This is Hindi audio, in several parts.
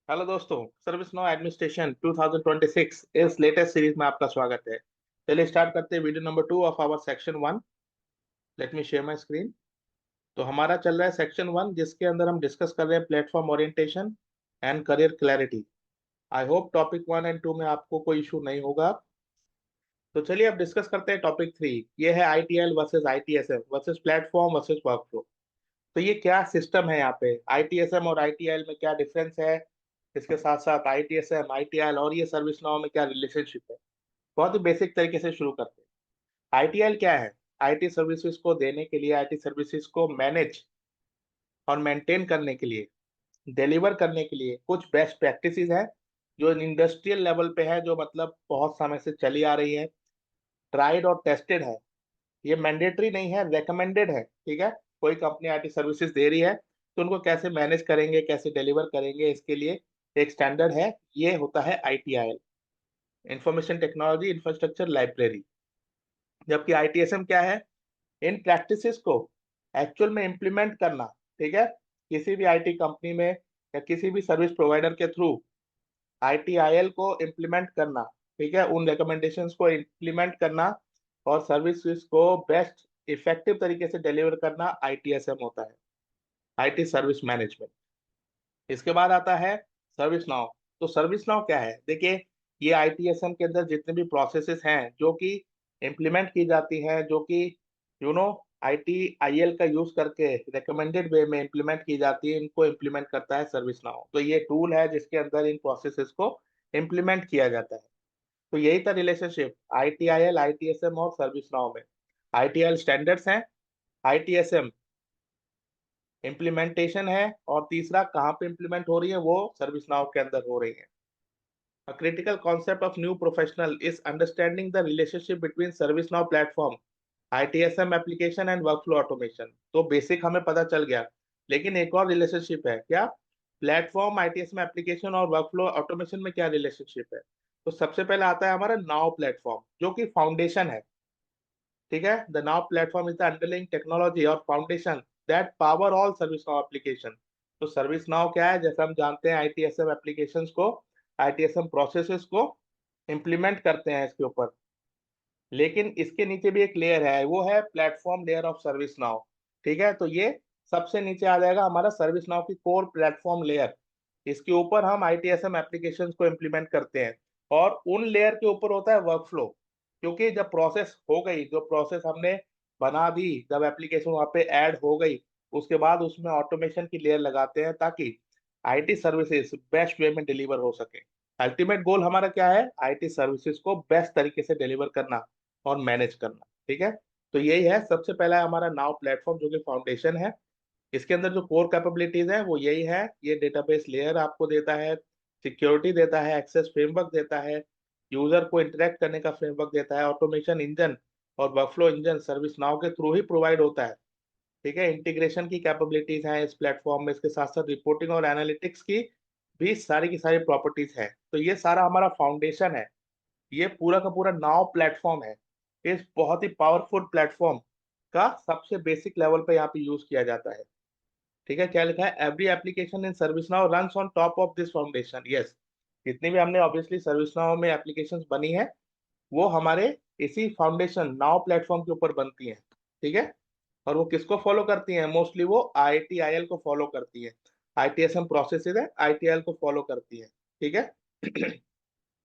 हेलो दोस्तों, सर्विस नाउ एडमिनिस्ट्रेशन 2026 इस लेटेस्ट सीरीज में आपका स्वागत है। चलिए स्टार्ट करते हैं video number 2 of our section 1। Let me share my screen. तो हमारा चल रहा है सेक्शन 1, जिसके अंदर हम डिस्कस कर रहे हैं platform orientation and career clarity. I hope topic 1 and 2 में आपको कोई इशू नहीं होगा। तो चलिए अब डिस्कस करते हैं टॉपिक 3। ये है ITL versus ITSM versus platform versus workflow. तो ये क्या सिस्टम है यहाँ पे, आईटीएसएम और आईटीएल में क्या डिफरेंस है, इसके साथ साथ आईटीएसएम आईटीएल और ये सर्विस नाउ में क्या रिलेशनशिप है। बहुत ही बेसिक तरीके से शुरू करते हैं। आईटीएल क्या है? आईटी सर्विसेज को देने के लिए, आईटी सर्विसेज को मैनेज और मेंटेन करने के लिए, डिलीवर करने के लिए कुछ बेस्ट प्रैक्टिसेस हैं जो इंडस्ट्रियल लेवल पे है, जो मतलब बहुत समय से चली आ रही है, ट्राइड और टेस्टेड है। ये मैंडेटरी नहीं है, रेकमेंडेड है। ठीक है, कोई कंपनी आईटी सर्विसेज दे रही है तो उनको कैसे मैनेज करेंगे, कैसे डिलीवर करेंगे, इसके लिए एक स्टैंडर्ड है। ये होता है आईटीआईएल, इंफॉर्मेशन टेक्नोलॉजी इंफ्रास्ट्रक्चर लाइब्रेरी। जबकि आईटीएसएम क्या है? इन प्रैक्टिसेस को एक्चुअल में इम्प्लीमेंट करना। ठीक है, किसी भी आईटी कंपनी में या किसी भी सर्विस प्रोवाइडर के थ्रू आईटीआईएल को इम्प्लीमेंट करना। ठीक है, उन रिकमेंडेशंस को इम्प्लीमेंट करना और सर्विसेज को बेस्ट इफेक्टिव तरीके से डिलीवर करना आईटीएसएम होता है, आईटी सर्विस मैनेजमेंट। इसके बाद आता है सर्विस नाउ। तो सर्विस नाउ क्या है? देखिए, ये आईटीएसएम के अंदर जितने भी प्रोसेसेस हैं जो कि इम्प्लीमेंट की जाती हैं, जो कि यू नो आईटीआईएल का यूज करके रिकमेंडेड वे में इम्प्लीमेंट की जाती है, इनको इम्प्लीमेंट करता है सर्विस नाउ। तो ये टूल है जिसके अंदर इन प्रोसेसेस को इम्प्लीमेंट किया जाता है। तो यही था रिलेशनशिप आईटीआईएल, आईटीएसएम और सर्विस नाउ में। आईटीआईएल स्टैंडर्ड्स हैं, आईटीएसएम इम्प्लीमेंटेशन है, और तीसरा कहाँ पे इम्प्लीमेंट हो रही है, वो सर्विस नाउ के अंदर हो रही है। A critical concept of new professional is understanding the relationship between ServiceNow platform, ITSM application and workflow automation। तो बेसिक हमें पता चल गया, लेकिन एक और रिलेशनशिप है क्या? प्लेटफॉर्म, आईटीएसएम एप्लीकेशन और वर्कफ्लो ऑटोमेशन में क्या रिलेशनशिप है? तो सबसे पहले आता है हमारा नाउ प्लेटफॉर्म, जो कि फाउंडेशन है। ठीक है, the Now platform is the underlying technology और foundation that power all ServiceNow application. तो सर्विस नाउ क्या है? जैसे हम जानते हैं आईटीएसएम एप्लीकेशंस को, आईटीएसएम प्रोसेसेस को इम्प्लीमेंट करते हैं इसके ऊपर, लेकिन इसके नीचे भी एक लेयर है, वो है platform layer of service now. ठीक है, तो ये सबसे नीचे आ जाएगा हमारा सर्विस नाउ की कोर प्लेटफॉर्म लेयर। इसके ऊपर हम आईटीएसएम एप्लीकेशंस को इम्प्लीमेंट करते हैं, और उन लेयर के ऊपर होता है वर्कफ्लो। क्योंकि जब प्रोसेस हो गई, जो प्रोसेस हमने बना दी, जब एप्लीकेशन वहाँ पे ऐड हो गई, उसके बाद उसमें ऑटोमेशन की लेयर लगाते हैं ताकि आईटी सर्विसेज बेस्ट वे में डिलीवर हो सके। अल्टीमेट गोल हमारा क्या है? आईटी सर्विसेज को बेस्ट तरीके से डिलीवर करना और मैनेज करना। ठीक है, तो यही है सबसे पहला हमारा नाउ प्लेटफॉर्म, जो कि फाउंडेशन है। इसके अंदर जो कोर कैपेबिलिटीज है वो यही है, ये डेटाबेस लेयर आपको देता है, सिक्योरिटी देता है, एक्सेस फ्रेमवर्क देता है, यूजर को इंटरेक्ट करने का फ्रेमवर्क देता है, ऑटोमेशन इंजन और वर्कफ्लो इंजन सर्विस नाउ के थ्रू ही प्रोवाइड होता है। ठीक है, इंटीग्रेशन की कैपेबिलिटीज हैं इस प्लेटफॉर्म में, इसके साथ साथ रिपोर्टिंग और एनालिटिक्स की सारी प्रॉपर्टीज हैं। तो ये सारा हमारा फाउंडेशन है, ये पूरा का पूरा नाउ प्लेटफॉर्म है। इस बहुत ही पावरफुल प्लेटफॉर्म का सबसे बेसिक लेवल पे यहाँ पे यूज किया जाता है। ठीक है, क्या लिखा है? Every application in service now runs on top of this foundation. Yes, जितनी भी हमने ऑब्वियसली सर्विस नाउ में एप्लीकेशंस बनी है, वो हमारे इसी फाउंडेशन नाउ प्लेटफॉर्म के ऊपर बनती है। ठीक है, और वो किसको फॉलो करती हैं? मोस्टली वो आईटीआईएल को फॉलो करती है। आईटीएसएम प्रोसेसेस है, आईटीआईएल को फॉलो करती है। ठीक है।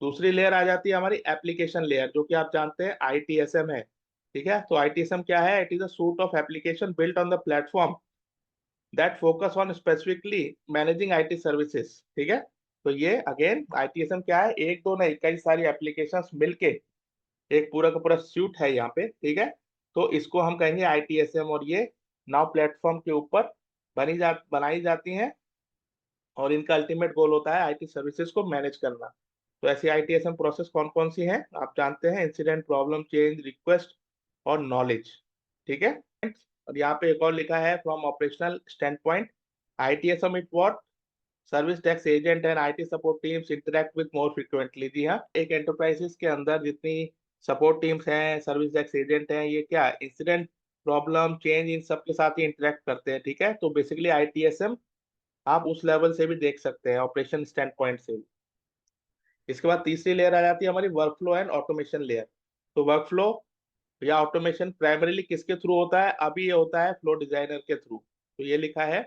दूसरी लेयर आ जाती है हमारी एप्लीकेशन लेयर, जो कि आप जानते हैं आईटीएसएम है। ठीक है, तो आईटीएसएम क्या है? It is a suit of application built on the platform that focus on specifically managing IT services. ठीक है, तो ये अगेन आईटीएसएम क्या है? एक दो नहीं, कई सारी एप्लीकेशंस मिलके एक पूरा का पूरा सूट है यहाँ पे। ठीक है, तो इसको हम कहेंगे आईटीएसएम, और ये नाउ प्लेटफॉर्म के ऊपर बनाई जाती हैं, और इनका अल्टीमेट गोल होता है आईटी सर्विसेज को मैनेज करना। तो ऐसी आईटीएसएम प्रोसेस कौन कौन सी हैं आप जानते हैं? इंसिडेंट, प्रॉब्लम, चेंज, रिक्वेस्ट और नॉलेज। ठीक है, और यहाँ पे एक और लिखा है from operational standpoint, ITSM it what service desk agent and IT support teams interact with more frequently. जी हाँ, एक एंटरप्राइजेस के अंदर जितनी सपोर्ट टीम्स हैं, सर्विस डेस्क एजेंट हैं, ये क्या इंसिडेंट, प्रॉब्लम, चेंज, इन सब के साथ ही इंटरेक्ट करते हैं। ठीक है, तो बेसिकली आईटीएसएम आप उस लेवल से भी देख सकते हैं, ऑपरेशन स्टैंड पॉइंट से। इसके बाद तीसरी लेयर आ जाती है हमारी वर्कफ्लो एंड ऑटोमेशन लेयर। तो वर्कफ्लो या ऑटोमेशन प्राइमरीली किसके थ्रू होता है? अभी ये होता है फ्लो डिजाइनर के थ्रू। तो ये लिखा है,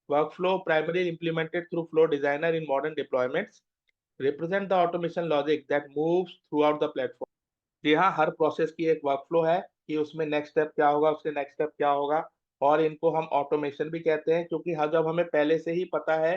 workflow primary implemented through flow designer in modern deployments represent the automation logic that moves throughout the platform। जी हाँ, हर प्रोसेस की एक वर्कफ्लो है कि उसमें नेक्स्ट स्टेप क्या होगा, उसके नेक्स्ट स्टेप क्या होगा, और इनको हम ऑटोमेशन भी कहते हैं, क्योंकि हाँ, जब हमें पहले से ही पता है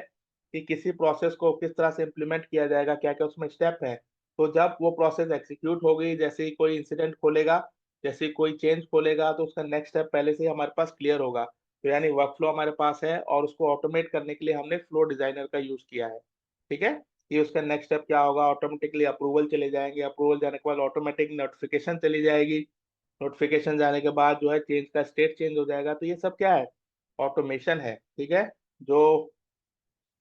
कि किसी प्रोसेस को किस तरह से इम्प्लीमेंट किया जाएगा, क्या क्या उसमें स्टेप है, तो जब वो प्रोसेस एग्जीक्यूट हो गई, जैसे ही कोई इंसिडेंट खोलेगा, जैसे ही कोई चेंज खोलेगा, तो उसका नेक्स्ट स्टेप पहले से ही हमारे पास क्लियर होगा। तो यानी वर्कफ्लो हमारे पास है, और उसको ऑटोमेट करने के लिए हमने फ्लो डिजाइनर का यूज किया है। ठीक है, कि उसका नेक्स्ट स्टेप क्या होगा, ऑटोमेटिकली अप्रूवल चले जाएंगे, अप्रूवल जाने के बाद ऑटोमेटिक नोटिफिकेशन चली जाएगी, नोटिफिकेशन जाने के बाद जो है चेंज का स्टेट चेंज हो जाएगा। तो ये सब क्या है? ऑटोमेशन है। ठीक है, जो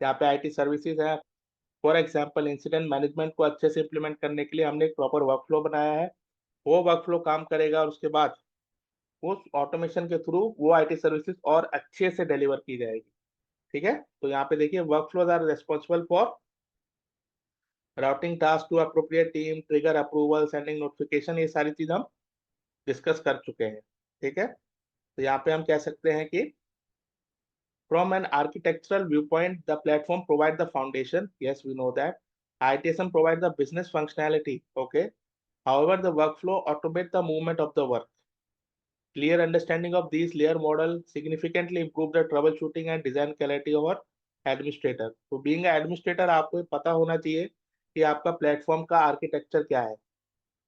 यहाँ पे आईटी सर्विसेज है, फॉर एग्जांपल इंसिडेंट मैनेजमेंट को अच्छे से इम्प्लीमेंट करने के लिए हमने एक प्रॉपर वर्कफ्लो बनाया है। वो वर्कफ्लो काम करेगा, और उसके बाद उस ऑटोमेशन के थ्रू वो आईटी सर्विसेज और अच्छे से डिलीवर की जाएगी। ठीक है, तो यहाँ पे देखिए, workflows are responsible for routing task to appropriate team, trigger approval, sending notification, ये सारी चीज हम डिस्कस कर चुके हैं। ठीक है, तो यहाँ पे हम कह सकते हैं कि from an architectural view point the platform provide the foundation, yes we know that. ITSM provide the business functionality, okay, however the workflow automate the movement of the work। Clear understanding of these layer model significantly improve the troubleshooting and design clarity of our administrator। तो being an administrator आपको ये पता होना चाहिए कि आपका प्लेटफॉर्म का आर्किटेक्चर क्या है।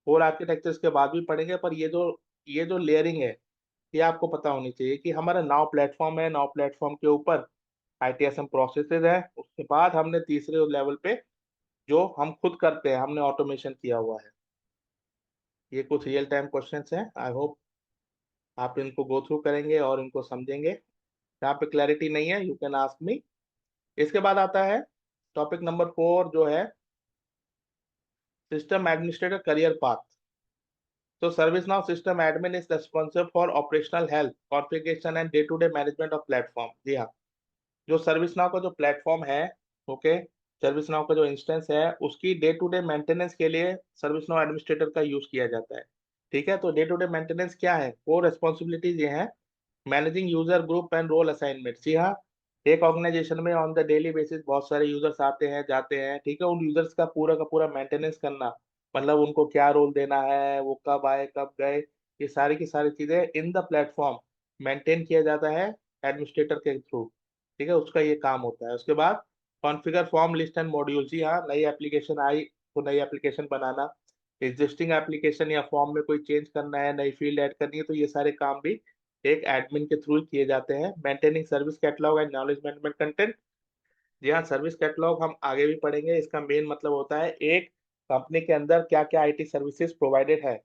होल आर्किटेक्चर के बाद भी पढ़ेंगे, पर ये जो लेयरिंग है, ये आपको पता होनी चाहिए कि हमारा नाउ प्लेटफॉर्म है, नाउ प्लेटफॉर्म के ऊपर ITSM प्रोसेसेस है, उसके बाद हमने तीसरे लेवल पे जो हम खुद करते हैं, हमने ऑटोमेशन किया हुआ है। ये कुछ रियल टाइम क्वेश्चंस हैं, आई होप आप इनको गो थ्रू करेंगे और इनको समझेंगे। यहाँ पे क्लैरिटी नहीं है, यू कैन आस्क मी। इसके बाद आता है टॉपिक नंबर 4, जो है सिस्टम एडमिनिस्ट्रेटर करियर पाथ। तो ServiceNow system admin is responsible for operational health, configuration and day-to-day management of platform। जी हाँ, जो ServiceNow का जो प्लेटफॉर्म है, ओके, ServiceNow का जो इंस्टेंस है, उसकी डे टू डे मेंटेनेंस के लिए ServiceNow एडमिनिस्ट्रेटर का यूज किया जाता है। ठीक है, तो डे टू डे मेंटेनेंस क्या है, वो रेस्पॉन्सिबिलिटीज ये हैं। Managing user group and role assignment. जी हाँ, एक ऑर्गेनाइजेशन में ऑन द डेली बेसिस बहुत सारे यूजर्स आते हैं जाते हैं। ठीक है, उन यूजर्स का पूरा मेंटेनेंस करना, मतलब उनको क्या रोल देना है, वो कब आए कब गए, ये सारी की सारी चीजें इन द प्लेटफॉर्म मेंटेन किया जाता है एडमिनिस्ट्रेटर के थ्रू। ठीक है, उसका ये काम होता है। उसके बाद configure form list and module. जी हाँ, नई एप्लीकेशन आई तो नई एप्लीकेशन बनाना, एग्जिस्टिंग एप्लीकेशन या फॉर्म में कोई चेंज करना है, नई फील्ड ऐड करनी है, तो ये सारे काम भी एक एडमिन के थ्रू किए जाते हैं। Maintaining service catalogue and knowledge management content. जी हाँ, सर्विस कैटलॉग हम आगे भी पढ़ेंगे। इसका मेन मतलब होता है एक कंपनी के अंदर क्या क्या आईटी सर्विसेज प्रोवाइडेड है।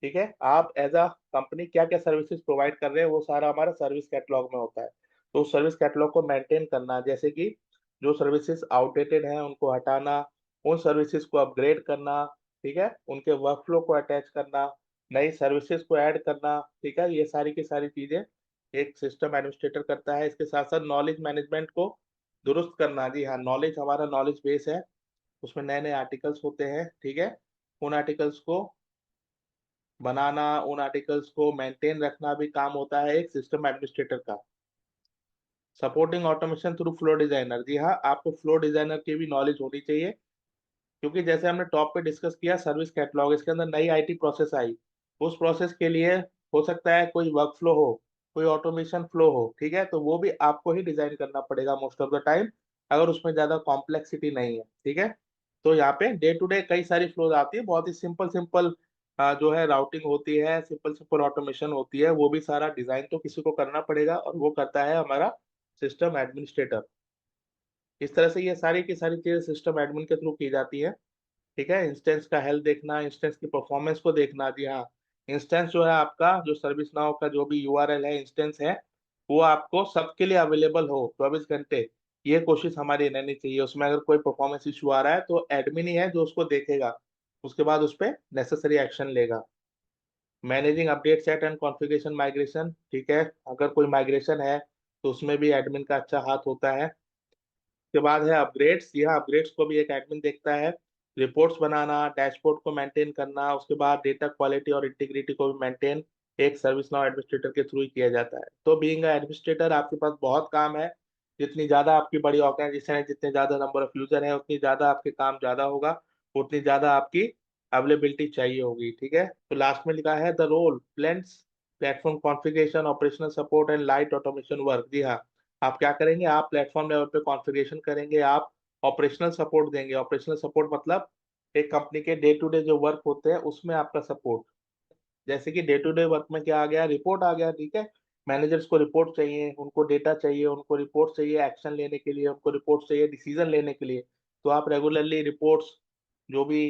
ठीक है, आप एज अ कंपनी क्या क्या सर्विसेज प्रोवाइड कर रहे हैं, वो सारा हमारा सर्विस कैटलॉग में होता है। तो सर्विस कैटलॉग को मेंटेन करना, जैसे कि जो सर्विसेज आउटडेटेड हैं उनको हटाना, उन सर्विसेज को अपग्रेड करना, ठीक है, उनके वर्कफ्लो को अटैच करना, नई सर्विसेज को ऐड करना। ठीक है, ये सारी की सारी चीजें एक सिस्टम एडमिनिस्ट्रेटर करता है। इसके साथ साथ नॉलेज मैनेजमेंट को दुरुस्त करना। जी हाँ, नॉलेज हमारा नॉलेज बेस है, उसमें नए नए आर्टिकल्स होते हैं। ठीक है, उन आर्टिकल्स को बनाना, उन आर्टिकल्स को मेंटेन रखना भी काम होता है एक सिस्टम एडमिनिस्ट्रेटर का। Supporting automation through flow designer. जी हाँ, आपको फ्लो डिजाइनर की भी नॉलेज होनी चाहिए, क्योंकि जैसे हमने टॉप पे डिस्कस किया सर्विस कैटलॉग, इसके अंदर नई आईटी प्रोसेस आई, उस प्रोसेस के लिए हो सकता है कोई वर्क फ्लो हो, कोई ऑटोमेशन फ्लो हो। ठीक है, तो वो भी आपको ही डिजाइन करना पड़ेगा मोस्ट ऑफ द टाइम, अगर उसमें ज्यादा कॉम्प्लेक्सिटी नहीं है। ठीक है, तो यहाँ पे डे टू डे कई सारी फ्लोज आती है, बहुत ही सिंपल सिंपल जो है राउटिंग होती है, सिंपल सिंपल ऑटोमेशन होती है, वो भी सारा डिजाइन तो किसी को करना पड़ेगा, और वो करता है हमारा सिस्टम एडमिनिस्ट्रेटर। इस तरह से ये सारी की सारी चीजें सिस्टम एडमिन के थ्रू की जाती है। ठीक है, इंस्टेंस का हेल्थ देखना, इंस्टेंस की परफॉर्मेंस को देखना। जी हाँ, इंस्टेंस जो है आपका, जो सर्विस नाउ का जो भी यूआरएल है, इंस्टेंस है, वो आपको सबके लिए अवेलेबल हो 24 घंटे, ये कोशिश हमारी रहनी चाहिए। उसमें अगर कोई परफॉर्मेंस इशू आ रहा है, तो एडमिन ही है जो उसको देखेगा, उसके बाद उस पर नेसेसरी एक्शन लेगा। Managing update set and configuration migration. ठीक है, अगर कोई माइग्रेशन है, तो उसमें भी एडमिन का अच्छा हाथ होता है। उसके बाद है अपग्रेड्स। यहाँ अपग्रेड्स को भी एक एडमिन देखता है। रिपोर्ट्स बनाना, डैशबोर्ड को मेंटेन करना, उसके बाद डेटा क्वालिटी और इंटीग्रिटी को भी मेंटेन एक सर्विस नाउ एडमिनिस्ट्रेटर के थ्रू ही किया जाता है। तो बीइंग एडमिनिस्ट्रेटर आपके पास बहुत काम है। जितनी ज्यादा आपकी बड़ी ऑर्गेनाइजेशन है, जितने ज्यादा नंबर ऑफ यूजर है, उतनी ज्यादा आपके काम ज्यादा होगा, उतनी ज्यादा आपकी अवेलेबिलिटी चाहिए होगी। ठीक है, तो लास्ट में लिखा है the role blends platform configuration, operational support and light automation work. जी हाँ, आप क्या करेंगे, आप प्लेटफॉर्म लेवल पे कॉन्फ़िगरेशन करेंगे, आप ऑपरेशनल सपोर्ट देंगे। ऑपरेशनल सपोर्ट मतलब एक कंपनी के डे टू डे जो वर्क होते हैं उसमें आपका सपोर्ट। जैसे कि डे टू डे वर्क में क्या आ गया, रिपोर्ट आ गया। ठीक है, मैनेजर्स को रिपोर्ट चाहिए, उनको डेटा चाहिए, उनको रिपोर्ट चाहिए एक्शन लेने के लिए, उनको रिपोर्ट चाहिए डिसीजन लेने के लिए। तो आप रेगुलरली रिपोर्ट्स जो भी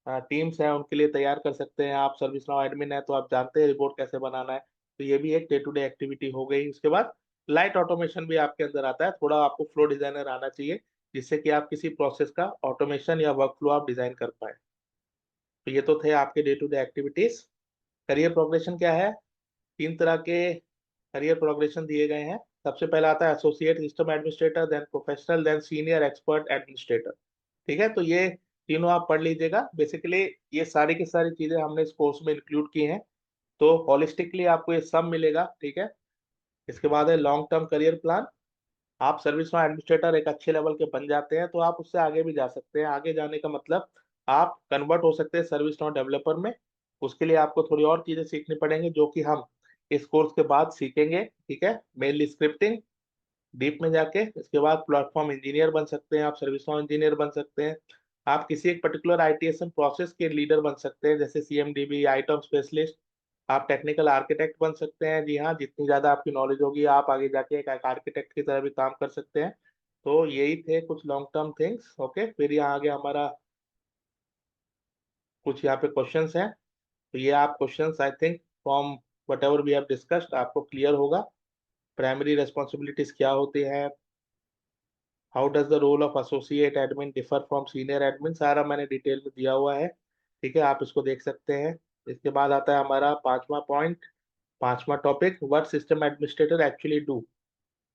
टीम्स हैं उनके लिए तैयार कर सकते हैं। आप सर्विस नाउ एडमिन है तो आप जानते हैं रिपोर्ट कैसे बनाना है। तो ये भी एक डे टू डे एक्टिविटी हो गई। उसके बाद लाइट ऑटोमेशन भी आपके अंदर आता है। थोड़ा आपको फ्लो डिजाइनर आना चाहिए जिससे कि आप किसी प्रोसेस का ऑटोमेशन या वर्क फ्लो आप डिजाइन कर पाए। तो ये तो थे आपके day to day activities. Career progression क्या है, 3 तरह के करियर प्रोग्रेशन दिए गए हैं। सबसे पहला आता है associate system administrator, then professional, then senior expert administrator. ठीक है, तो ये तीनों आप पढ़ लीजिएगा। बेसिकली ये सारी की सारी चीजें हमने इस कोर्स में इंक्लूड की हैं, तो हॉलिस्टिकली आपको ये सब मिलेगा। ठीक है, इसके बाद है लॉन्ग टर्म करियर प्लान। आप सर्विस नाउ एडमिनिस्ट्रेटर एक अच्छे लेवल के बन जाते हैं तो आप उससे आगे भी जा सकते हैं। आगे जाने का मतलब आप कन्वर्ट हो सकते हैं सर्विस नाउ डेवलपर में। उसके लिए आपको थोड़ी और चीजें सीखनी पड़ेंगी जो कि हम इस कोर्स के बाद सीखेंगे। ठीक है, मेनली स्क्रिप्टिंग डीप में जाके। इसके बाद प्लेटफॉर्म इंजीनियर बन सकते हैं, आप सर्विस नाउ इंजीनियर बन सकते हैं। आप किसी एक पर्टिकुलर आईटीएसएम प्रोसेस के लीडर बन सकते हैं, जैसे सीएमडीबी, आइटम स्पेशलिस्ट। आप टेक्निकल आर्किटेक्ट बन सकते हैं। जी हाँ, जितनी ज्यादा आपकी नॉलेज होगी आप आगे जाके एक आर्किटेक्ट की तरह भी काम कर सकते हैं। तो यही थे कुछ लॉन्ग टर्म थिंग्स। ओके, फिर यहाँ आगे हमारा कुछ यहाँ पे क्वेश्चंस हैं। तो ये आप questions I think from whatever we have discussed आपको क्लियर होगा। प्राइमरी रेस्पॉन्सिबिलिटीज क्या होती है, how does the role of associate admin differ from senior admin, सारा मैंने डिटेल में दिया हुआ है। ठीक है, आप इसको देख सकते हैं। इसके बाद आता है हमारा पांचवा पॉइंट, पांचवा topic, what system administrator actually do.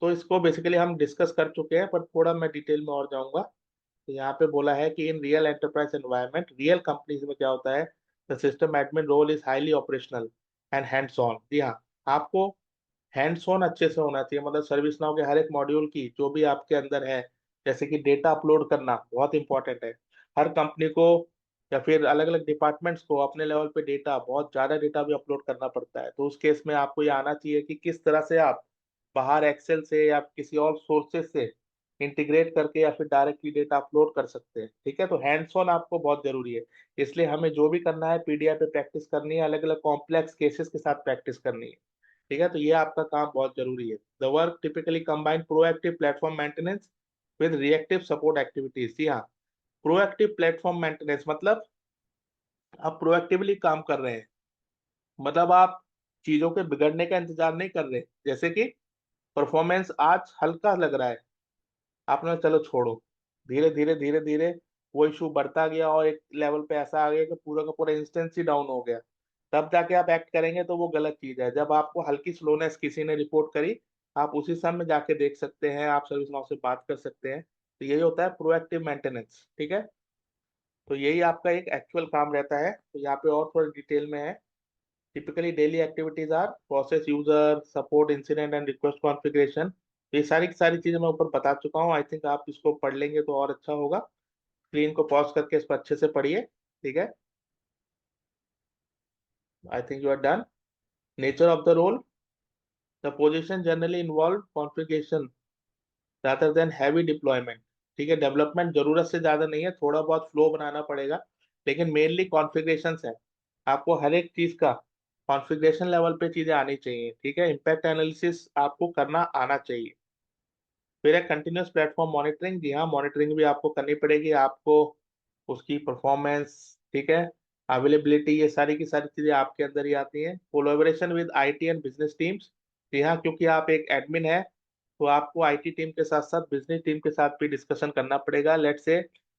तो इसको बेसिकली हम डिस्कस कर चुके हैं पर थोड़ा मैं डिटेल में और जाऊंगा। तो यहाँ पे बोला है कि in real enterprise environment, real companies में क्या होता है, the system admin role is highly operational and hands on. जी हाँ, आपको हैंड्स ऑन अच्छे से होना चाहिए। मतलब सर्विस नाउ के हर एक मॉड्यूल की जो भी आपके अंदर है, जैसे कि डेटा अपलोड करना बहुत इंपॉर्टेंट है। हर कंपनी को या फिर अलग अलग डिपार्टमेंट्स को अपने लेवल पे डेटा, बहुत ज्यादा डेटा भी अपलोड करना पड़ता है। तो उस केस में आपको ये आना चाहिए कि किस तरह से आप बाहर एक्सेल से या किसी और सोर्सेज से इंटीग्रेट करके या फिर डायरेक्टली डेटा अपलोड कर सकते हैं। ठीक है, तो हैंड्स ऑन आपको बहुत जरूरी है। इसलिए हमें जो भी करना है पीडीएफ पे प्रैक्टिस करनी है, अलग अलग कॉम्प्लेक्स केसेस के साथ प्रैक्टिस करनी है। ठीक है, तो ये आपका काम बहुत जरूरी है। The work typically combine proactive platform maintenance with reactive support activities. जी हाँ, प्रोएक्टिव प्लेटफॉर्म मेंटेनेंस मतलब आप प्रोएक्टिवली काम कर रहे हैं। मतलब आप चीजों के बिगड़ने का इंतजार नहीं कर रहे। जैसे कि परफॉर्मेंस आज हल्का लग रहा है, आपने चलो छोड़ो, धीरे धीरे धीरे धीरे वो इशू बढ़ता गया और एक लेवल पे ऐसा आ गया कि पूरा का पूरा इंस्टेंस ही डाउन हो गया। तब जाके आप एक्ट करेंगे तो वो गलत चीज है। जब आपको हल्की स्लोनेस किसी ने रिपोर्ट करी, आप उसी समय जाके देख सकते हैं, आप सर्विस नाउ से बात कर सकते हैं। तो यही होता है प्रोएक्टिव मेंटेनेंस। ठीक है, तो यही आपका एक एक्चुअल काम रहता है। तो यहाँ पे और थोड़ा डिटेल में है। Typically daily activities are process user support incident and request configuration. ये सारी की सारी चीजें मैं ऊपर बता चुका हूँ। आई थिंक आप इसको पढ़ लेंगे तो और अच्छा होगा। स्क्रीन को पॉज करके इसको अच्छे से पढ़िए। ठीक है, I think you are done. Nature of the role, the position generally involve configuration rather than heavy deployment. ठीक है, डेवलपमेंट जरूरत से ज्यादा नहीं है, थोड़ा बहुत फ्लो बनाना पड़ेगा, लेकिन मेनली कॉन्फ़िगरेशन है। आपको हर एक चीज का कॉन्फ़िगरेशन लेवल पे चीजें आनी चाहिए। ठीक है, इम्पैक्ट एनालिसिस आपको करना आना चाहिए। फिर है कंटिन्यूस प्लेटफॉर्म मॉनिटरिंग। जी हाँ, मॉनिटरिंग भी आपको करनी पड़ेगी, आपको उसकी परफॉर्मेंस, ठीक है, अवेलेबिलिटी, ये सारी की सारी चीजें आपके अंदर ही आती हैं। Collaboration with IT and business teams. जी हाँ, क्योंकि आप एक एडमिन है तो आपको आईटी टीम के साथ साथ बिजनेस टीम के साथ भी डिस्कशन करना पड़ेगा। लेट से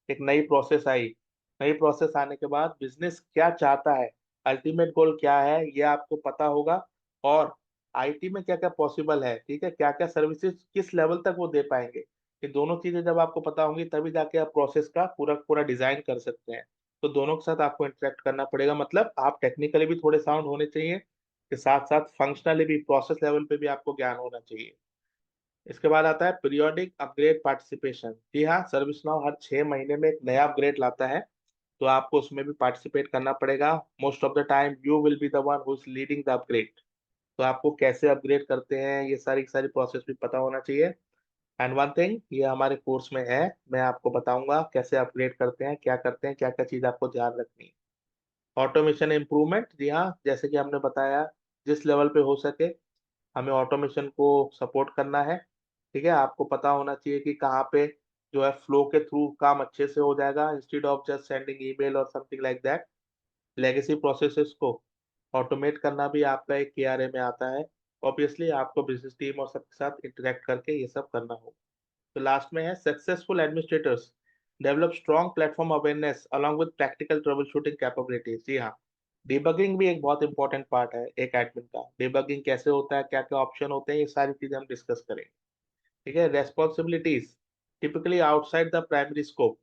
एक नई प्रोसेस आई, नई प्रोसेस आने के बाद बिजनेस क्या चाहता है, अल्टीमेट गोल क्या है, ये आपको पता होगा। और आईटी में क्या क्या पॉसिबल है, ठीक है, क्या क्या सर्विसेज किस लेवल तक वो दे पाएंगे, ये दोनों चीजें जब आपको पता होंगी तभी जाके आप प्रोसेस का पूरा पूरा डिजाइन कर सकते हैं। तो दोनों के साथ आपको इंटरेक्ट करना पड़ेगा, मतलब आप टेक्निकली भी थोड़े साउंड होने चाहिए, के साथ साथ फंक्शनली भी, प्रोसेस लेवल पे भी आपको ज्ञान होना चाहिए। इसके बाद आता है पीरियोडिक अपग्रेड पार्टिसिपेशन। जी हाँ, सर्विस नाउ हर 6 महीने में एक नया अपग्रेड लाता है, तो आपको उसमें भी पार्टिसिपेट करना पड़ेगा। Most of the time you will be the one who is leading the upgrade. तो आपको कैसे अपग्रेड करते हैं ये सारी की सारी प्रोसेस भी पता होना चाहिए। एंड वन थिंग, ये हमारे कोर्स में है, मैं आपको बताऊंगा कैसे अपग्रेड करते हैं, क्या करते हैं, क्या क्या चीज आपको ध्यान रखनी है। ऑटोमेशन इम्प्रूवमेंट, जी हाँ, जैसे कि हमने बताया, जिस लेवल पे हो सके हमें ऑटोमेशन को सपोर्ट करना है। ठीक है, आपको पता होना चाहिए कि कहाँ पे जो है फ्लो के थ्रू काम अच्छे से हो जाएगा, instead of just sending email और something like that. Legacy processes को ऑटोमेट करना भी आपका एक केआरए में आता है। ऑब्वियसली आपको बिजनेस टीम और सबके साथ इंटरेक्ट करके ये सब करना होगा। तो लास्ट में है successful administrators develop strong platform awareness along with practical troubleshooting capabilities. जी हाँ, डिबगिंग भी एक बहुत इंपॉर्टेंट पार्ट है एक एडमिन का। डिबगिंग कैसे होता है, क्या क्या ऑप्शन होते हैं, ये सारी चीजें हम डिस्कस करेंगे। ठीक है, responsibilities typically outside the primary scope.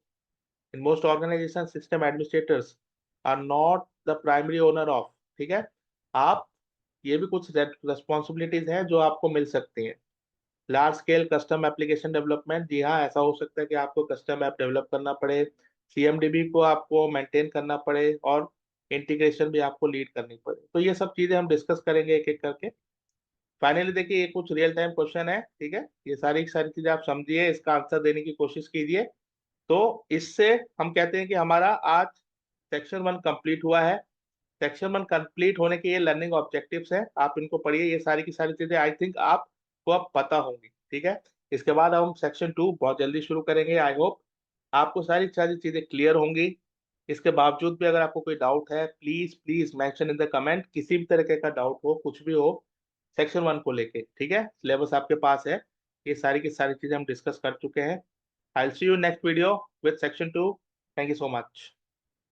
In most organization system administrators are not the primary owner of. ठीक है, आप, ये भी कुछ रेस्पॉन्सिबिलिटीज हैं जो आपको मिल सकती हैं। Large scale custom application development, जी हाँ, ऐसा हो सकता है कि आपको कस्टम ऐप डेवलप करना पड़े, सीएमडीबी को आपको मेंटेन करना पड़े, और इंटीग्रेशन भी आपको लीड करनी पड़े। तो ये सब चीजें हम डिस्कस करेंगे एक एक करके। फाइनली देखिए, ये कुछ रियल टाइम क्वेश्चन है। ठीक है, ये सारी की सारी चीजें आप समझिए, इसका आंसर देने की कोशिश कीजिए। तो इससे हम कहते हैं कि हमारा आज सेक्शन 1 कंप्लीट हुआ है। सेक्शन 1 कंप्लीट होने के ये लर्निंग ऑब्जेक्टिव्स हैं, आप इनको पढ़िए। ये सारी की सारी चीजें आई थिंक आपको अब पता होंगी। ठीक है, इसके बाद हम सेक्शन 2 बहुत जल्दी शुरू करेंगे। आई होप आपको सारी सारी चीजें क्लियर होंगी। इसके बावजूद भी अगर आपको कोई डाउट है, please please mention in the comment, किसी भी तरीके का डाउट हो, कुछ भी हो सेक्शन 1 को लेके। ठीक है, सिलेबस आपके पास है, ये सारी की सारी चीजें हम डिस्कस कर चुके हैं। I will see you next video with section 2। Thank you so much.